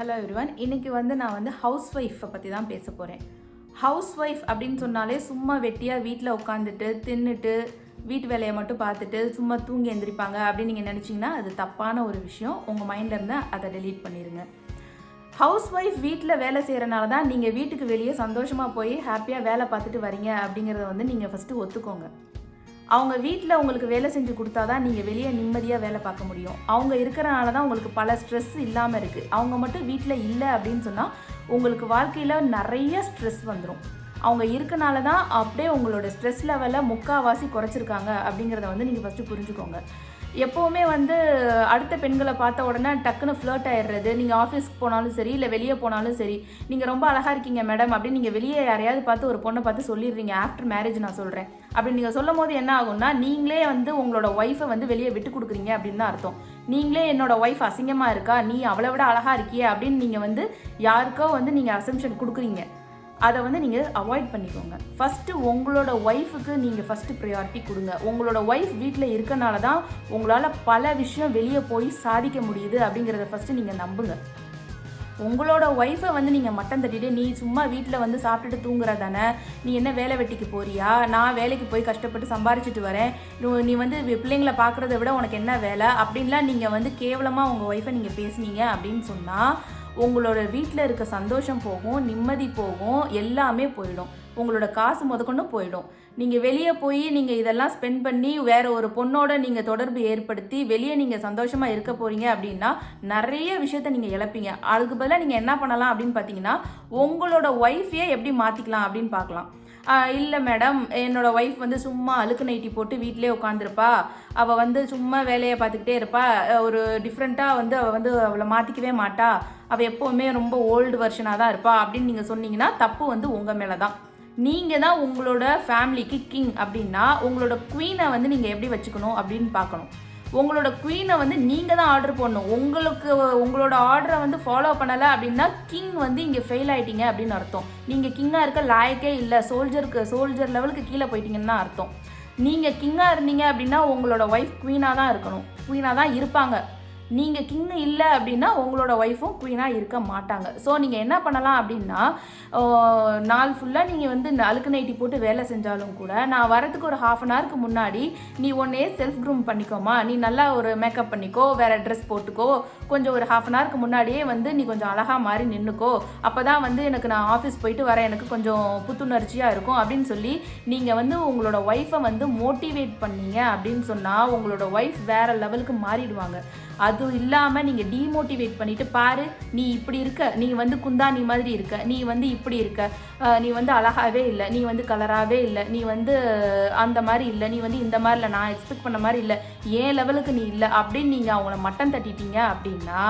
Hello everyone. இன்றைக்கி நான் house wifi பற்றி தான் பேச போகிறேன். ஹவுஸ் ஒய்ஃப் அப்படின்னு சொன்னாலே சும்மா வெட்டியாக வீட்டில் உட்காந்துட்டு தின்னுட்டு வீட்டு வேலையை மட்டும் பார்த்துட்டு சும்மா தூங்கி எழுந்திரிப்பாங்க அப்படின்னு நீங்கள் நினச்சிங்கன்னா அது தப்பான ஒரு விஷயம். உங்கள் மைண்டில் இருந்தால் அதை டெலீட் பண்ணிடுங்க. ஹவுஸ் ஒய்ஃப் வீட்டில் வேலை செய்கிறனால தான் நீங்கள் வீட்டுக்கு வெளியே சந்தோஷமாக போய் ஹாப்பியாக வேலை பார்த்துட்டு வரீங்க அப்படிங்கிறத நீங்கள் ஃபஸ்ட்டு ஒத்துக்கோங்க. அவங்க வீட்டில் உங்களுக்கு வேலை செஞ்சு கொடுத்தா தான் நீங்கள் வெளியே நிம்மதியாக வேலை பார்க்க முடியும். அவங்க இருக்கிறனால தான் உங்களுக்கு பல ஸ்ட்ரெஸ் இல்லாமல் இருக்குது. அவங்க மட்டும் வீட்டில் இல்லை அப்படின்னு சொன்னால் உங்களுக்கு வாழ்க்கையில் நிறைய ஸ்ட்ரெஸ் வந்துடும். அவங்க இருக்கனால தான் அப்படியே உங்களோட ஸ்ட்ரெஸ் லெவலை முக்கால்வாசி குறைச்சிருக்காங்க அப்படிங்கிறத நீங்கள் ஃபஸ்ட்டு புரிஞ்சுக்கோங்க. எப்போவுமே அடுத்த பெண்களை பார்த்த உடனே டக்குன்னு ஃப்ளர்ட் ஆகிடுறது. நீங்கள் ஆஃபீஸ்க்கு போனாலும் சரி இல்லை வெளியே போனாலும் சரி, நீங்கள் ரொம்ப அழகாக இருக்கீங்க மேடம் அப்படின்னு நீங்கள் வெளியே யாரையாவது பார்த்து ஒரு பொண்ணை பார்த்து சொல்லிடுறீங்க. ஆஃப்டர் மேரேஜ் நான் சொல்கிறேன். அப்படி நீங்கள் சொல்லும் போது என்ன ஆகும்னா, நீங்களே உங்களோட ஒய்ஃபை வெளியே விட்டு கொடுக்குறீங்க அப்படின்னு தான் அர்த்தம். நீங்களே என்னோட ஒய்ஃப் அசிங்கமாக இருக்கா, நீ அவளை விட அழகாக இருக்கியே அப்படின்னு நீங்கள் யாருக்கோ நீங்கள் அசம்ஷன் கொடுக்குறீங்க. அதை நீங்கள் அவாய்ட் பண்ணிக்கோங்க. ஃபஸ்ட்டு உங்களோட ஒய்ஃபுக்கு நீங்கள் ஃபஸ்ட்டு ப்ரையாரிட்டி கொடுங்க. உங்களோட ஒய்ஃப் வீட்டில் இருக்கனால தான் உங்களால் பல விஷயம் வெளியே போய் சாதிக்க முடியுது அப்படிங்கிறத ஃபஸ்ட்டு நீங்கள் நம்புங்க. உங்களோட ஒய்ஃபை நீங்கள் மட்டம் தட்டிட்டு நீ சும்மா வீட்டில் சாப்பிட்டுட்டு தூங்குறதானே, நீ என்ன வேலை வெட்டிக்கு போறியா, நான் வேலைக்கு போய் கஷ்டப்பட்டு சம்பாரிச்சிட்டு வரேன், நீ பிள்ளைங்களை பார்க்குறத விட உனக்கு என்ன வேலை அப்படின்லாம் நீங்கள் கேவலமாக உங்கள் ஒய்ஃபை நீங்கள் பேசுனீங்க அப்படின்னு சொன்னால் உங்களோட வீட்டில் இருக்க சந்தோஷம் போகும், நிம்மதி போகும், எல்லாமே போயிடும். உங்களோட காசு முதற்கொண்டு போயிடும். நீங்கள் வெளியே போய் நீங்கள் இதெல்லாம் ஸ்பெண்ட் பண்ணி வேறு ஒரு பொண்ணோட நீங்கள் தொடர்பு ஏற்படுத்தி வெளியே நீங்கள் சந்தோஷமாக இருக்க போகிறீங்க அப்படின்னா நிறைய விஷயத்த நீங்கள் இழப்பீங்க. அதுக்கு பதிலாக நீங்கள் என்ன பண்ணலாம் அப்படின்னு பார்த்தீங்கன்னா, உங்களோட ஒய்ஃபையே எப்படி மாற்றிக்கலாம் அப்படின்னு பார்க்கலாம். இல்லை மேடம், என்னோடய ஒய்ஃப் சும்மா அழுக்கு நைட்டி போட்டு வீட்டிலே உட்காந்துருப்பா, அவள் சும்மா வேலையை பார்த்துக்கிட்டே இருப்பா, ஒரு டிஃப்ரெண்ட்டாக அவளை மாற்றிக்கவே மாட்டா, அவள் எப்போவுமே ரொம்ப ஓல்டு வெர்ஷனாக தான் இருப்பா அப்படின்னு நீங்கள் சொன்னீங்கன்னா தப்பு உங்கள் மேலே தான். நீங்கள் தான் உங்களோட ஃபேமிலிக்கு கிங் அப்படின்னா உங்களோட குவீனை நீங்கள் எப்படி வச்சுக்கணும் அப்படின்னு பார்க்கணும். உங்களோட குவீனை நீங்கள் தான் ஆர்டர் பண்ணணும். உங்களோட ஆர்டரை ஃபாலோ பண்ணலை அப்படின்னா கிங் இங்கே ஃபெயில் ஆகிட்டீங்க அப்படின்னு அர்த்தம். நீங்கள் கிங்காக இருக்க லாயக்கே இல்லை, சோல்ஜர் லெவலுக்கு கீழே போயிட்டீங்கன்னு தான் அர்த்தம். நீங்கள் கிங்காக இருந்தீங்க அப்படின்னா உங்களோட ஒய்ஃப் குவீனாக தான் இருக்கணும், குவீனாக தான் இருப்பாங்க. நீங்கள் கிங்கு இல்லை அப்படின்னா உங்களோட ஒய்ஃபும் குவீனாக இருக்க மாட்டாங்க. ஸோ நீங்கள் என்ன பண்ணலாம் அப்படின்னா, நாள் ஃபுல்லாக நீங்கள் அழுக்கு நைட்டி போட்டு வேலை செஞ்சாலும் கூட நான் வரதுக்கு ஒரு ½ அன் ஹவருக்கு முன்னாடி நீ ஒன்னே செல்ஃப் க்ரூம் பண்ணிக்கோமா, நீ நல்லா ஒரு மேக்கப் பண்ணிக்கோ, வேறு ட்ரெஸ் போட்டுக்கோ, கொஞ்சம் ஒரு ½ அன் ஹவருக்கு முன்னாடியே நீ கொஞ்சம் அழகாக மாறி நின்றுக்கோ, அப்போ தான் எனக்கு நான் ஆஃபீஸ் போயிட்டு வரேன், எனக்கு கொஞ்சம் புத்துணர்ச்சியாக இருக்கும் அப்படின்னு சொல்லி நீங்கள் உங்களோட ஒய்ஃபை மோட்டிவேட் பண்ணீங்க அப்படின்னு சொன்னால் உங்களோட ஒய்ஃப் வேறு லெவலுக்கு மாறிடுவாங்க. அது இல்லாமல் நீங்கள் டீமோட்டிவேட் பண்ணிவிட்டு பாரு நீ இப்படி இருக்க, நீ குந்தாணி மாதிரி இருக்க, நீ இப்படி இருக்க, நீ அழகாகவே இல்லை, நீ கலராகவே இல்லை, நீ அந்த மாதிரி இல்லை, நீ இந்த மாதிரி இல்லை, நான் எக்ஸ்பெக்ட் பண்ண மாதிரி இல்லை, ஏன் லெவலுக்கு நீ இல்லை அப்படின்னு நீங்கள் அவங்கள மட்டம் தட்டிட்டீங்க அப்படின்னா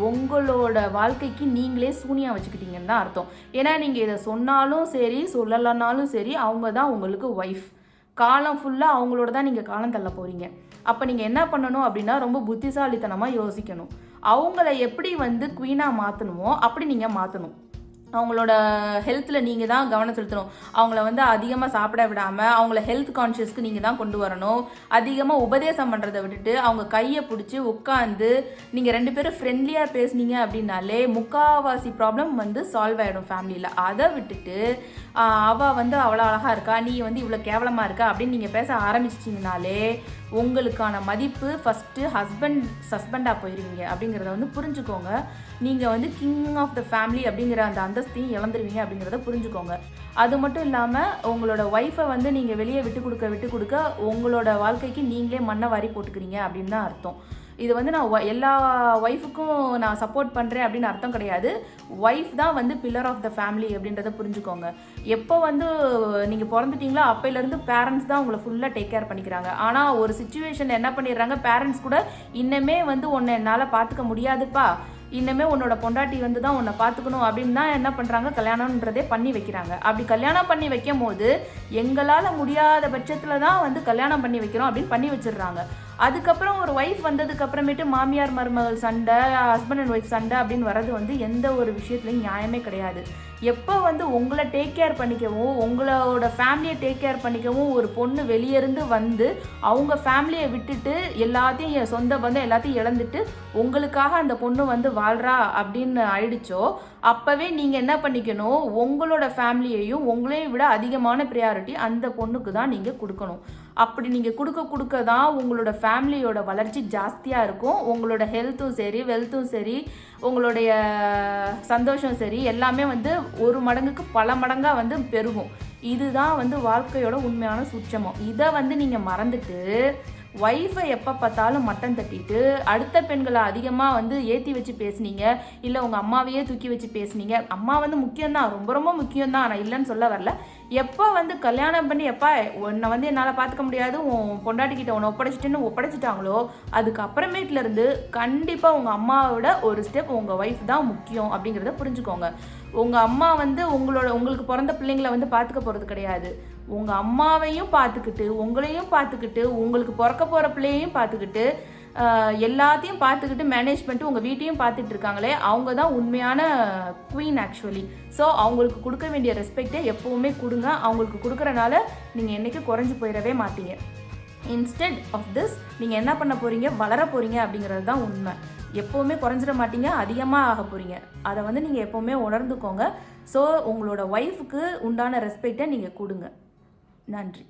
உங்களோட வாழ்க்கைக்கு நீங்களே சூனியாக வச்சுக்கிட்டீங்கன்னு தான் அர்த்தம். ஏன்னா நீங்கள் இதை சொன்னாலும் சரி சொல்லலைன்னாலும் சரி அவங்க தான் உங்களுக்கு ஒய்ஃப். காலம் ஃபுல்லாக அவங்களோட தான் நீங்கள் காலம் தள்ள போகிறீங்க. அப்போ நீங்கள் என்ன பண்ணணும் அப்படின்னா ரொம்ப புத்திசாலித்தனமாக யோசிக்கணும். அவங்கள எப்படி குவீனாக மாற்றணுமோ அப்படி நீங்கள் மாற்றணும். அவங்களோட ஹெல்த்தில் நீங்கள் தான் கவனம் செலுத்தணும். அவங்கள அதிகமாக சாப்பிட விடாமல் அவங்கள ஹெல்த் கான்ஷியஸ்க்கு நீங்கள் தான் கொண்டு வரணும். அதிகமாக உபதேசம் பண்ணுறதை விட்டுட்டு அவங்க கையை பிடிச்சி உட்காந்து நீங்கள் 2 பேரும் ஃப்ரெண்ட்லியாக பேசுனீங்க அப்படின்னாலே முக்கால்வாசி ப்ராப்ளம் சால்வ் ஆகிடும் ஃபேமிலியில். அதை விட்டுட்டு அவள் அவ்வளோ அழகாக இருக்கா, நீ இவ்வளோ கேவலமாக இருக்கா அப்படின்னு நீங்கள் பேச ஆரம்பிச்சிட்டிங்கனாலே உங்களுக்கான மதிப்பு ஃபஸ்ட்டு ஹஸ்பண்டாக போயிடுவீங்க அப்படிங்கிறத புரிஞ்சுக்கோங்க. நீங்கள் கிங் ஆஃப் த ஃபேமிலி அப்படிங்கிற அந்த அந்தஸ்தையும் இழந்துருவீங்க அப்படிங்கிறத புரிஞ்சுக்கோங்க. அது மட்டும் இல்லாமல் உங்களோட ஒய்ஃபை நீங்கள் வெளியே விட்டு கொடுக்க உங்களோட வாழ்க்கைக்கு நீங்களே மண்ணை வாரி போட்டுக்கிறீங்க அப்படின்னு தான் அர்த்தம். இது நான் எல்லா ஒய்ஃபுக்கும் நான் சப்போர்ட் பண்ணுறேன் அப்படின்னு அர்த்தம் கிடையாது. ஒய்ஃப் தான் பில்லர் ஆஃப் த ஃபேமிலி அப்படின்றத புரிஞ்சுக்கோங்க. எப்போ நீங்கள் பிறந்துட்டீங்களோ அப்போலேருந்து பேரண்ட்ஸ் தான் உங்களை ஃபுல்லாக டேக் கேர் பண்ணிக்கிறாங்க. ஆனால் ஒரு சிச்சுவேஷன் என்ன பண்ணிடுறாங்க, பேரண்ட்ஸ் கூட இன்னமே உன்னை என்னால் பார்த்துக்க முடியாதுப்பா, இன்னமே உன்னோட பொண்டாட்டி தான் உன்னை பார்த்துக்கணும் அப்படின்னு தான் என்ன பண்ணுறாங்க, கல்யாணம்ன்றதே பண்ணி வைக்கிறாங்க. அப்படி கல்யாணம் பண்ணி வைக்கும் போது எங்களால் முடியாத பட்சத்தில் தான் கல்யாணம் பண்ணி வைக்கிறோம் அப்படின்னு பண்ணி வச்சிடுறாங்க. அதுக்கப்புறம் ஒரு ஒய்ஃப் வந்ததுக்கு அப்புறமேட்டு மாமியார் மருமகள் சண்டை, ஹஸ்பண்ட் அண்ட் ஒய்ஃப் சண்டை அப்படின்னு வர்றது வந்து எந்த ஒரு விஷயத்துலையும் நியாயமே கிடையாது. எப்போ வந்து உங்களை டேக் கேர் பண்ணிக்கவும், உங்களோட ஃபேமிலியை டேக் கேர் பண்ணிக்கவும் ஒரு பொண்ணு வெளியேருந்து வந்து அவங்க ஃபேமிலியை விட்டுட்டு எல்லாத்தையும் சொந்த பந்தம் எல்லாத்தையும் இழந்துட்டு உங்களுக்காக அந்த பொண்ணு வந்து வாழ்றா அப்படின்னு ஆயிடுச்சோ, அப்போவே நீங்கள் என்ன பண்ணிக்கணும், உங்களோட ஃபேமிலியையும் உங்களையும் விட அதிகமான ப்ரியாரிட்டி அந்த பொண்ணுக்கு தான் நீங்கள் கொடுக்கணும். அப்படி நீங்கள் கொடுக்க தான் உங்களோட ஃபேமிலியோட வளர்ச்சி ஜாஸ்தியாக இருக்கும். உங்களோட ஹெல்த்தும் சரி, வெல்த்தும் சரி, உங்களுடைய சந்தோஷம் சரி, எல்லாமே வந்து ஒரு மடங்குக்கு பல மடங்காக வந்து பெருகும். இதுதான் வந்து வாழ்க்கையோட உண்மையான சூட்சமம். இதை வந்து நீங்கள் மறந்துட்டு ஒய்ஃபை எப்போ பார்த்தாலும் மட்டம் தட்டிட்டு அடுத்த பெண்களை அதிகமாக வந்து ஏற்றி வச்சு பேசுனீங்க, இல்லை உங்கள் அம்மாவையே தூக்கி வச்சு பேசுனீங்க. அம்மா வந்து முக்கியம்தான், ரொம்ப ரொம்ப முக்கியம்தான், நான் இல்லைன்னு சொல்ல வரல. எப்போ வந்து கல்யாணம் பண்ணி எப்போ உன்னை வந்து என்னால் பார்த்துக்க முடியாது, உன் பொண்டாட்டிக்கிட்ட உன்னை ஒப்படைச்சிட்டாங்களோ அதுக்கப்புறமேட்லேருந்து கண்டிப்பாக உங்கள் அம்மாவோட ஒரு ஸ்டெப் உங்கள் ஒய்ஃப் தான் முக்கியம் அப்படிங்கிறத புரிஞ்சுக்கோங்க. உங்கள் அம்மா வந்து உங்களுக்கு பிறந்த பிள்ளைங்களை வந்து பார்த்துக்க போகிறது கிடையாது. உங்கள் அம்மாவையும் பார்த்துக்கிட்டு, உங்களையும் பார்த்துக்கிட்டு, உங்களுக்கு பிறக்க போகிற பிள்ளையையும் பார்த்துக்கிட்டு, எல்லாத்தையும் பார்த்துக்கிட்டு மேனேஜ் பண்ணிட்டு உங்கள் வீட்டையும் பார்த்துட்டு இருக்காங்களே, அவங்க தான் உண்மையான குவீன் ஆக்சுவலி. ஸோ அவங்களுக்கு கொடுக்க வேண்டிய ரெஸ்பெக்டை எப்போவுமே கொடுங்க. அவங்களுக்கு கொடுக்குறனால நீங்கள் என்றைக்கும் குறைஞ்சி போயிடவே மாட்டீங்க. இன்ஸ்டெட் ஆஃப் திஸ் நீங்கள் என்ன பண்ண போகிறீங்க, வளர போகிறீங்க அப்படிங்கிறது தான் உண்மை. எப்போவுமே குறைஞ்சிட மாட்டீங்க, அதிகமாக ஆக போகிறீங்க. அதை வந்து நீங்கள் எப்போவுமே உணர்ந்துக்கோங்க. ஸோ உங்களோட ஒய்ஃபுக்கு உண்டான ரெஸ்பெக்டை நீங்கள் கொடுங்க. நன்றி.